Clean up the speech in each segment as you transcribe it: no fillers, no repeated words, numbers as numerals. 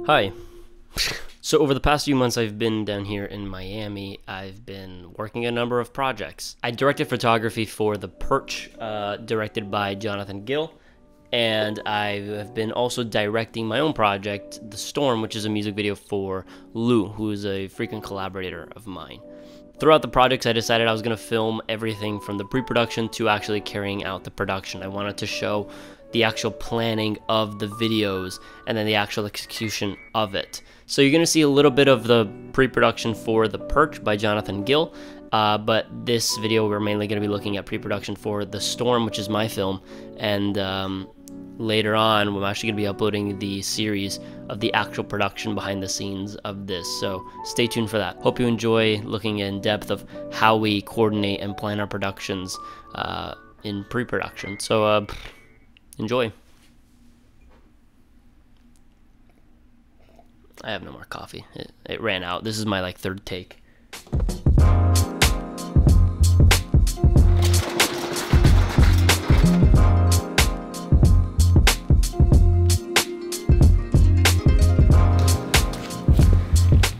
Hi. So over the past few months I've been down here in Miami. I've been working a number of projects. I directed photography for the Perch, directed by Gill, and I have been also directing my own project, The Storm, which is a music video for Lou, who is a frequent collaborator of mine. Throughout the projects, I decided I was going to film everything from the pre-production to actually carrying out the production. I wanted to show the actual planning of the videos and then the actual execution of it. So you're going to see a little bit of the pre-production for The Perch by Gill, but this video we're mainly going to be looking at pre-production for The Storm, which is my film, and later on I'm actually going to be uploading the series of the actual production behind the scenes of this, so stay tuned for that. Hope you enjoy looking in depth of how we coordinate and plan our productions in pre-production. So enjoy. I have no more coffee. It ran out. This is my like third take.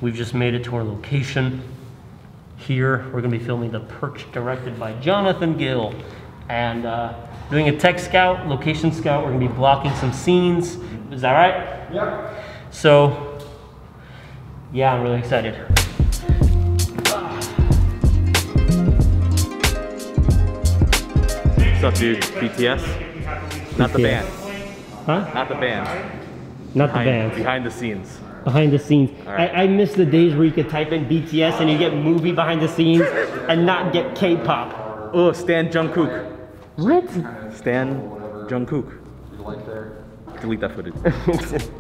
We've just made it to our location. Here, we're gonna be filming The Perch, directed by Gill. And doing a tech scout, location scout. We're gonna be blocking some scenes. Is that right? Yeah. So, yeah, I'm really excited. What's up, dude? BTS? Not the band. Huh? Not the band. Not the band. Behind the scenes. Behind the scenes. Right. I miss the days where you could type in BTS and you get movie behind the scenes and not get K-pop. Oh, Stan Jungkook. What? Stan Jungkook. Delete that footage.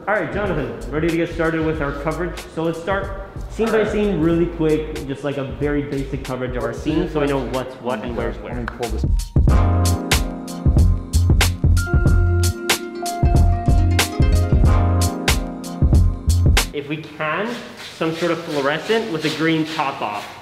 All right, Jonathan, ready to get started with our coverage? So let's start scene by scene really quick, just like a very basic coverage of our scene so we know what's what and where's where. Let me pull this. If we can, some sort of fluorescent with a green top off.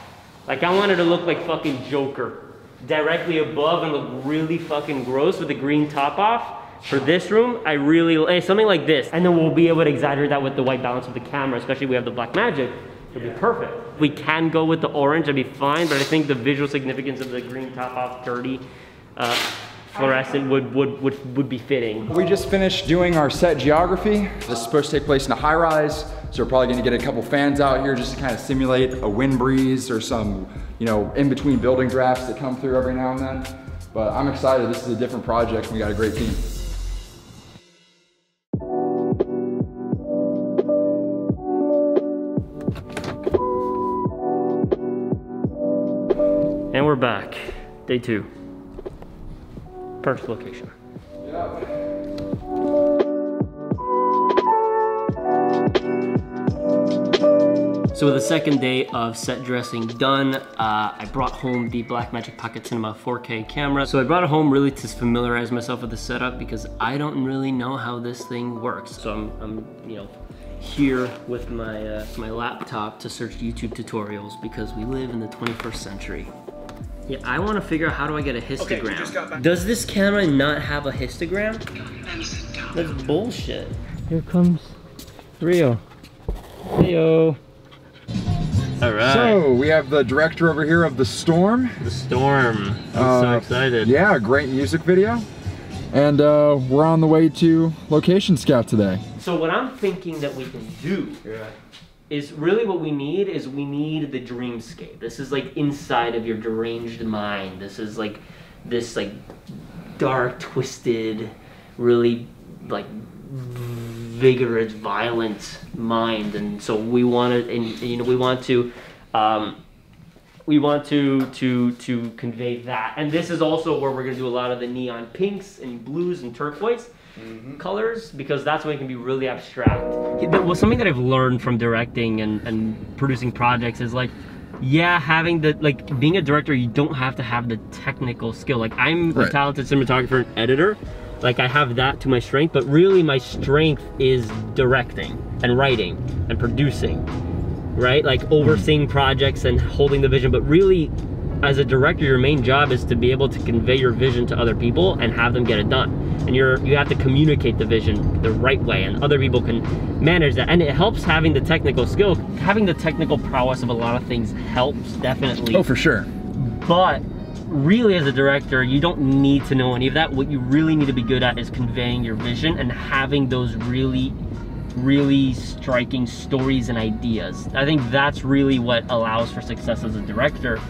Like I want it to look like fucking Joker. Directly above and look really fucking gross with a green top off. For this room, I really, something like this. And then we'll be able to exaggerate that with the white balance of the camera, especially if we have the black magic. It'll be perfect. We can go with the orange, that'd be fine, but I think the visual significance of the green top off, dirty, fluorescent would be fitting. We just finished doing our set geography. This is supposed to take place in a high rise, so we're probably gonna get a couple fans out here just to kind of simulate a wind breeze or some, you know, in between building drafts that come through every now and then. But I'm excited, this is a different project and we got a great team. And we're back, day 2. Perch location. So with the second day of set dressing done, I brought home the Blackmagic Pocket Cinema 4K camera. So I brought it home really to familiarize myself with the setup because I don't really know how this thing works. So I'm you know, here with my my laptop to search YouTube tutorials because we live in the 21st century. Yeah, I want to figure out how do I get a histogram. Okay, does this camera not have a histogram? That's bullshit. Here comes Rio. Heyo. All right. So we have the director over here of The Storm. The Storm. I'm so excited. Yeah, great music video. And we're on the way to location scout today. So what I'm thinking that we can do is really what we need is we need the dreamscape. This is like inside of your deranged mind. This is like this like dark, twisted, really like vigorous, violent mind. And so we want to, and you know, we want to convey that. And this is also where we're gonna do a lot of the neon pinks and blues and turquoise colors, because that's when it can be really abstract. Well, something that I've learned from directing and producing projects is like, yeah, having the, like, being a director, you don't have to have the technical skill. Like, I'm a talented cinematographer and editor. Like, I have that to my strength, but really my strength is directing and writing and producing, right? Like overseeing projects and holding the vision, but really as a director, your main job is to be able to convey your vision to other people and have them get it done. and you have to communicate the vision the right way, and other people can manage that. And it helps having the technical skill, having the technical prowess of a lot of things helps, definitely. Oh, for sure. But really, as a director, you don't need to know any of that. What you really need to be good at is conveying your vision and having those really striking stories and ideas. I think that's really what allows for success as a director,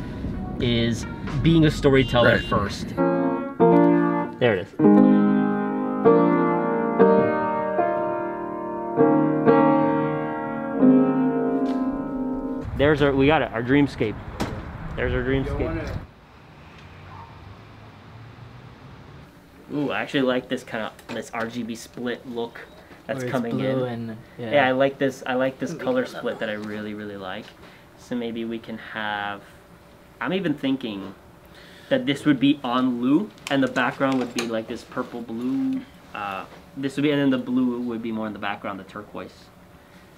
is being a storyteller first. There it is. There's our, we got it, our dreamscape. There's our dreamscape. Ooh, I actually like this kind of, this RGB split look that's coming in. And, yeah, I like this color split that I really like. So maybe we can have, I'm even thinking that this would be on Lou, and the background would be like this purple blue. This would be, and then the blue would be more in the background, the turquoise.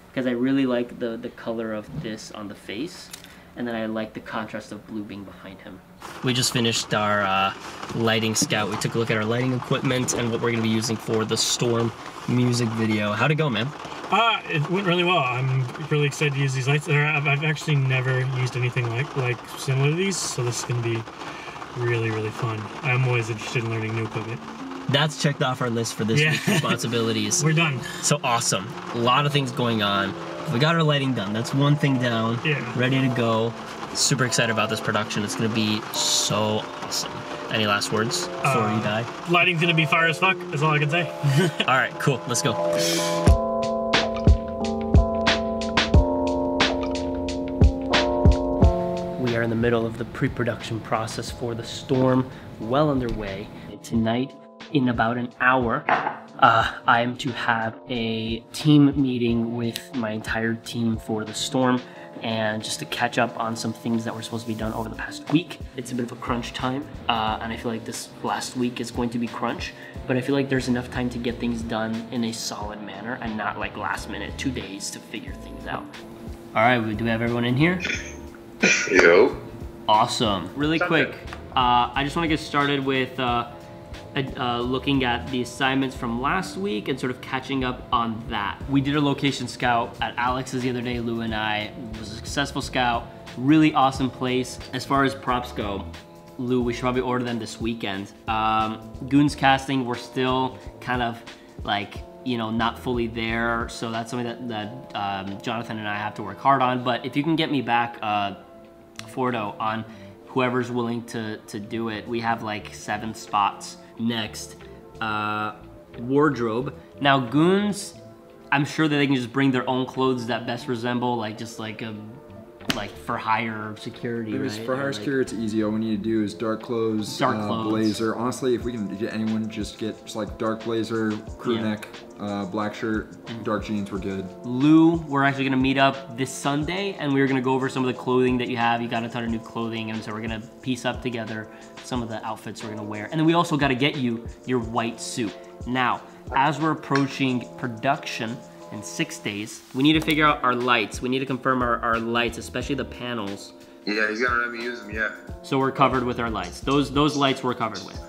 Because I really like the color of this on the face, and then I like the contrast of blue being behind him. We just finished our lighting scout. We took a look at our lighting equipment and what we're gonna be using for the Storm music video. How'd it go, man? It went really well. I'm really excited to use these lights. I've actually never used anything like similar to these, so this is gonna be really fun. I'm always interested in learning new equipment. That's checked off our list for this week's responsibilities. We're done. So awesome. A lot of things going on. We got our lighting done. That's one thing down. Yeah. Ready to go. Super excited about this production. It's gonna be so awesome. Any last words before you die? Lighting's gonna be fire as fuck, that's all I can say. All right, cool, let's go. We are in the middle of the pre-production process for the Storm, well underway. Tonight, in about an hour, I am to have a team meeting with my entire team for the Storm, and just to catch up on some things that were supposed to be done over the past week. It's a bit of a crunch time, and I feel like this last week is going to be crunch, but I feel like there's enough time to get things done in a solid manner and not like last minute, 2 days to figure things out. All right, do we have everyone in here? Yo. Awesome. Really quick, I just want to get started with looking at the assignments from last week and sort of catching up on that. We did a location scout at Alex's the other day, Lou and I. It was a successful scout, really awesome place. As far as props go, Lou, we should probably order them this weekend. Goons casting, we're still kind of like, you know, not fully there, so that's something that Jonathan and I have to work hard on. But if you can get me back Fordo on whoever's willing to do it, we have like 7 spots. Next, wardrobe. Now goons, I'm sure that they can just bring their own clothes that best resemble like just like a for hire security, right? For hire security, it's easy. All we need to do is dark clothes, blazer. Honestly, if we can get anyone, just get just like dark blazer, crew neck, black shirt, dark jeans, we're good. Lou, we're actually gonna meet up this Sunday, and we're gonna go over some of the clothing that you have. You got a ton of new clothing, and so we're gonna piece up together some of the outfits we're gonna wear. And then we also gotta get you your white suit. Now, as we're approaching production, in 6 days, we need to figure out our lights. We need to confirm our lights, especially the panels. Yeah, he's gonna let me use them, yeah. So we're covered with our lights. Those lights we're covered with.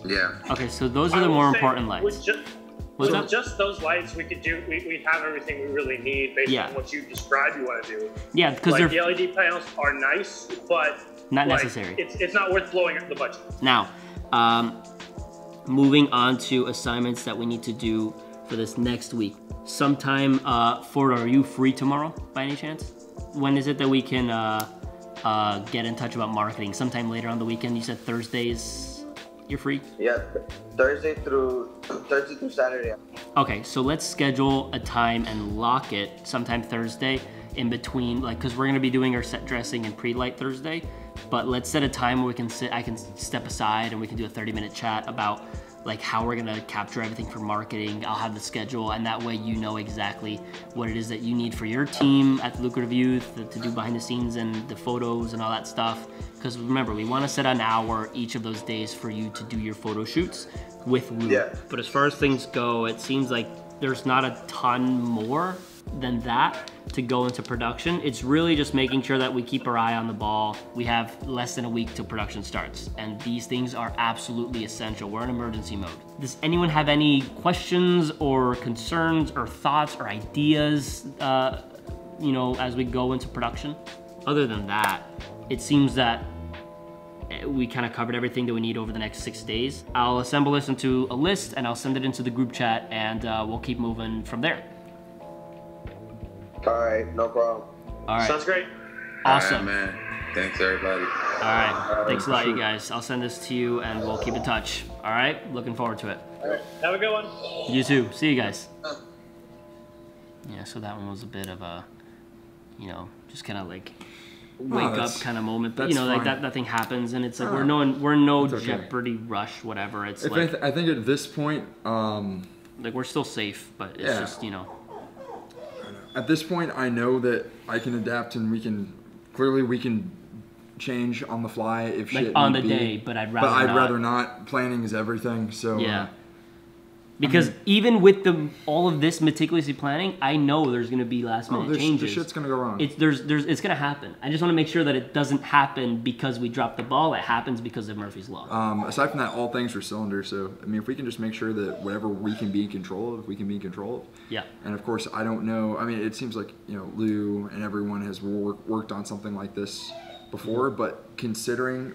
Yeah. Okay, so those are the more important lights. Just those lights, we could do. We have everything we really need based on what you described you want to do. Yeah, because like the LED panels are nice, but not necessary. It's not worth blowing up the budget. Now, moving on to assignments that we need to do for this next week. Sometime, Ford, are you free tomorrow by any chance? When is it that we can get in touch about marketing? Sometime later on the weekend. You said Thursdays you're free? Yeah, Thursday through Saturday. Okay, so let's schedule a time and lock it sometime Thursday in between, like, because we're gonna be doing our set dressing and pre-light Thursday, but let's set a time where we can I can step aside and we can do a 30-minute chat about like how we're gonna capture everything for marketing. I'll have the schedule, and that way you know exactly what it is that you need for your team at the Lucrative Youth to do behind the scenes and the photos and all that stuff. Because remember, we wanna set an hour each of those days for you to do your photo shoots with Lou. Yeah. But as far as things go, it seems like there's not a ton more than that to go into production. It's really just making sure that we keep our eye on the ball. We have less than a week till production starts, and these things are absolutely essential. We're in emergency mode. Does anyone have any questions or concerns or thoughts or ideas, you know, as we go into production? Other than that, it seems that we kind of covered everything that we need over the next 6 days. I'll assemble this into a list and I'll send it into the group chat, and we'll keep moving from there. All right, no problem. All right. Sounds great. Awesome. All right, man. Thanks, everybody. All right. Thanks a lot, you guys. I'll send this to you and we'll keep in touch. All right. Looking forward to it. All right. Have a good one. You too. See you guys. Yeah, so that one was a bit of a, you know, just kind of like wake up kind of moment. But you know, like that nothing happens, and it's like we're no jeopardy rush, whatever. It's like I think at this point, like we're still safe, but it's just, you know. At this point, I know that I can adapt, and we can change on the fly if like shit on need the be. day, but I'd rather But I'd not. rather not. Planning is everything. So yeah. Because even with all of this meticulously planning, I know there's gonna be last minute changes. The shit's gonna go wrong. It's gonna happen. I just want to make sure that it doesn't happen because we dropped the ball. It happens because of Murphy's Law. Aside from that, all things are cylinders. So I mean, if we can just make sure that whatever we can be in control of, we can be in control of. Yeah. And of course, I don't know. I mean, it seems like, you know, Lou and everyone has worked on something like this before, but considering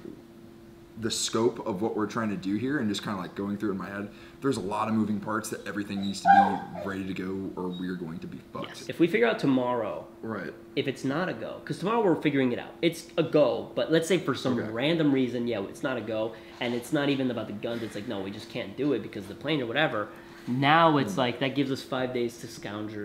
the scope of what we're trying to do here and just kind of like going through it in my head, there's a lot of moving parts that everything needs to be ready to go or we're going to be fucked. Yes. If we figure out tomorrow, right, if it's not a go, because tomorrow we're figuring it out. It's a go, but let's say for some random reason, yeah, it's not a go, and it's not even about the guns. It's like, no, we just can't do it because of the plane or whatever. Now it's like that gives us 5 days to scourge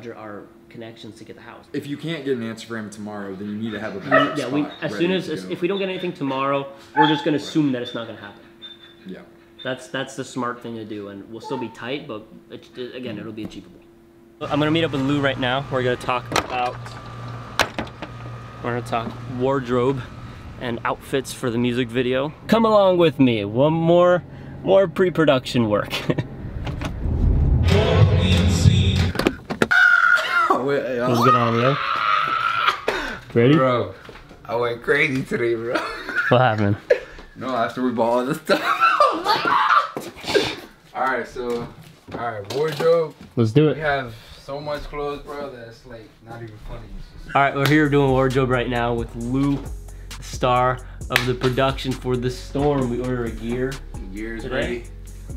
our connections to get the house. If you can't get an answer for him tomorrow, then you need to have a backup spot as soon as if we don't get anything tomorrow, we're just gonna assume that it's not gonna happen. Yeah. That's the smart thing to do, and we'll still be tight, but again, it'll be achievable. I'm gonna meet up with Lou right now. We're gonna talk wardrobe and outfits for the music video. Come along with me. One more pre-production work. What's going on, yo? Ready? Bro, I went crazy today, bro. What happened? No, after we bought all this stuff. Alright, wardrobe. Let's do We it. have so much clothes, bro, that's like not even funny. All right, we're here doing wardrobe right now with Lou, the star of the production for the storm. We order a gear. Gear's today. ready.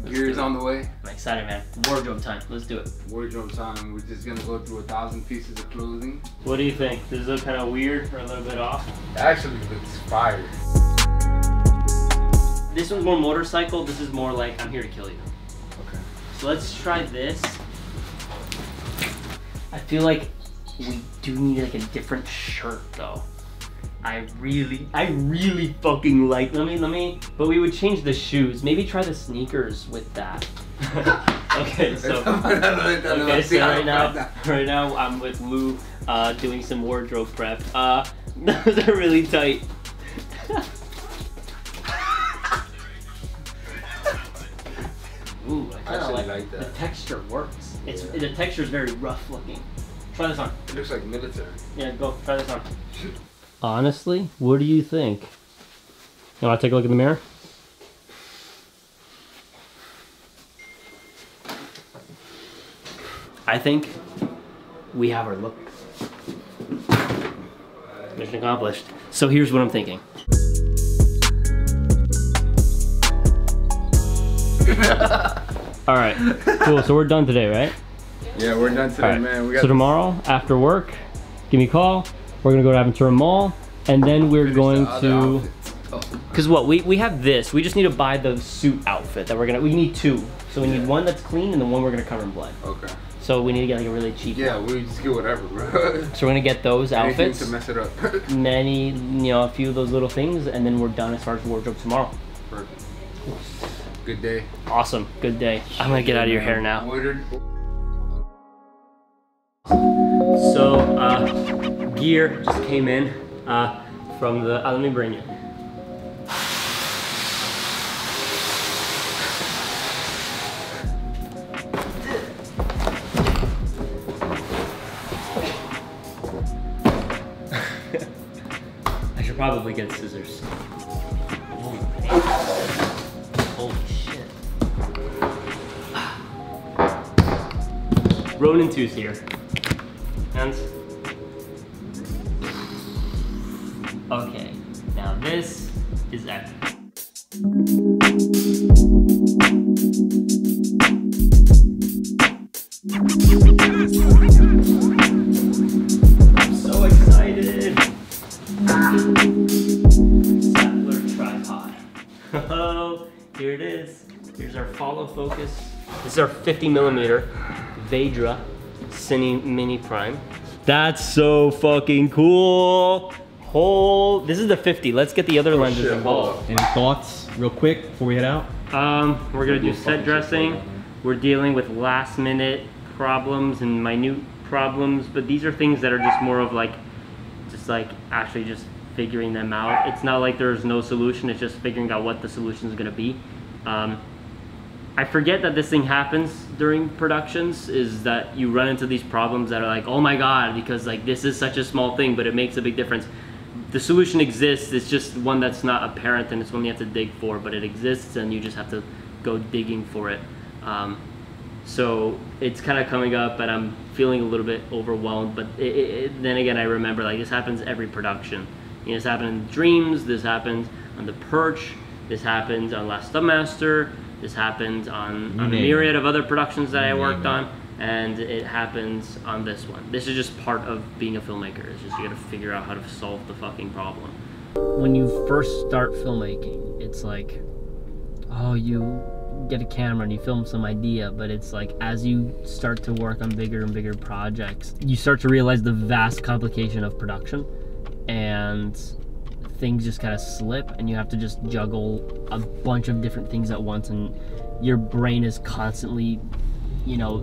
Gear's on the way. I'm excited, man. Wardrobe time. Let's do it. Wardrobe time. We're just gonna go through 1,000 pieces of clothing. What do you think? Does it look kind of weird or a little bit off? Actually, looks fire. This one's more motorcycle. This is more like I'm here to kill you. Okay. So let's try this. I feel like we do need like a different shirt though. I really fucking like, let me, but we would change the shoes. Maybe try the sneakers with that. Okay, so right now I'm with Lou doing some wardrobe prep. Those are really tight. Ooh, I kind of like that. The texture works. The texture is very rough looking. Try this on. It looks like military. Yeah, go try this on. Honestly, what do you think? You want to take a look in the mirror? I think we have our look. Mission accomplished. So here's what I'm thinking. All right, cool. So we're done today, right? Yeah, we're done today, man. So tomorrow after work, give me a call. We're gonna go to Aventura Mall, and then we're going to. Cause what we have this. We just need to buy the suit outfit that we need two. So we need one that's clean and the one we're gonna cover in blood. Okay. So we need to get like a really cheap Yeah, one. we just get whatever, bro. So we're gonna get those Anything outfits. to mess it up. A few of those little things, and then we're done as far as wardrobe tomorrow. Perfect. Good day. Awesome, good day. I'm gonna get out of your hair now. So, gear just came in from the, let me bring you. probably get scissors. Holy shit. Ronin 2's here. Hands. Okay, now this is epic. I'm so excited. Saddler tripod. Oh, here it is. Here's our follow focus. This is our 50mm Vedra Cine Mini Prime. That's so fucking cool. This is the 50. Let's get the other lenses involved. Any thoughts, real quick, before we head out? We're gonna do set dressing. We're dealing with last minute problems and minute problems, but these are things that are just more of like, actually just figuring them out. It's not like there's no solution, it's just figuring out what the solution is gonna be. I forget that this thing happens during productions, is that you run into these problems that are like, oh my God, because like this is such a small thing, but it makes a big difference. The solution exists, it's just one that's not apparent and it's one you have to dig for, but it exists and you just have to go digging for it. So it's kind of coming up and I'm feeling a little bit overwhelmed, but then again I remember like this happens every production. You know, this happened in Dreams, this happens on the Perch, this happens on Last Stubmaster, this happens on a myriad of other productions that I worked on, and it happens on this one. This is just part of being a filmmaker. It's just you gotta figure out how to solve the fucking problem. When you first start filmmaking, it's like, oh, you get a camera and you film some idea, but it's like as you start to work on bigger and bigger projects, you start to realize the vast complication of production, and things just kind of slip and you have to just juggle a bunch of different things at once, and your brain is constantly, you know,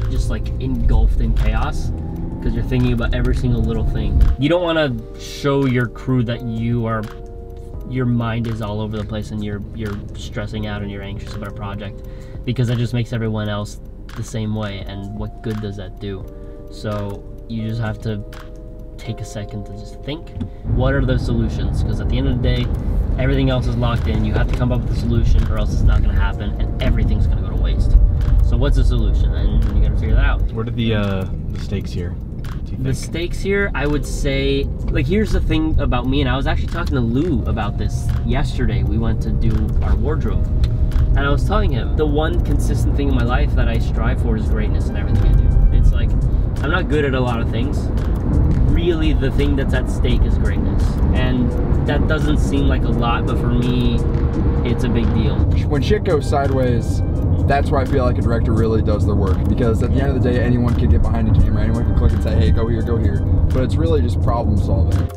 just like engulfed in chaos because you're thinking about every single little thing. You don't want to show your crew that your mind is all over the place and you're stressing out and you're anxious about a project, because that just makes everyone else the same way, and what good does that do? So you just have to take a second to just think, what are the solutions? Because at the end of the day, everything else is locked in. You have to come up with a solution or else it's not going to happen and everything's going to go to waste. So what's the solution? And you got to figure that out. What are the stakes here? The stakes here, I would say, like, here's the thing about me, and I was actually talking to Lou about this yesterday. We went to do our wardrobe, and I was telling him, the one consistent thing in my life that I strive for is greatness in everything I do. It's like, I'm not good at a lot of things. Really, the thing that's at stake is greatness. And that doesn't seem like a lot, but for me, it's a big deal. When shit goes sideways, that's where I feel like a director really does their work, because at the end of the day, anyone can get behind a camera, anyone can click and say, hey, go here, but it's really just problem solving.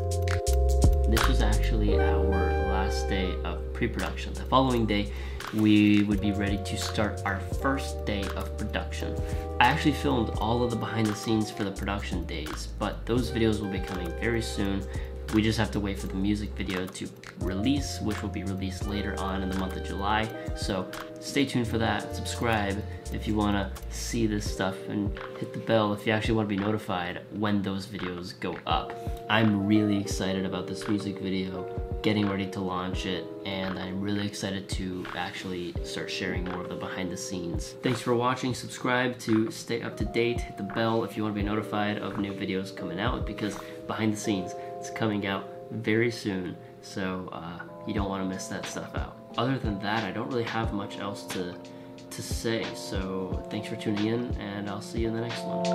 This was actually our last day of pre-production. The following day, we would be ready to start our first day of production. I actually filmed all of the behind the scenes for the production days, but those videos will be coming very soon. We just have to wait for the music video to release, which will be released later on in the month of July. So stay tuned for that. Subscribe if you want to see this stuff, and hit the bell if you actually want to be notified when those videos go up. I'm really excited about this music video, getting ready to launch it, and I'm really excited to actually start sharing more of the behind the scenes. Thanks for watching. Subscribe to stay up to date. Hit the bell if you want to be notified of new videos coming out, because behind the scenes, it's coming out very soon, so you don't want to miss that stuff out. Other than that, I don't really have much else to say, so thanks for tuning in, and I'll see you in the next one.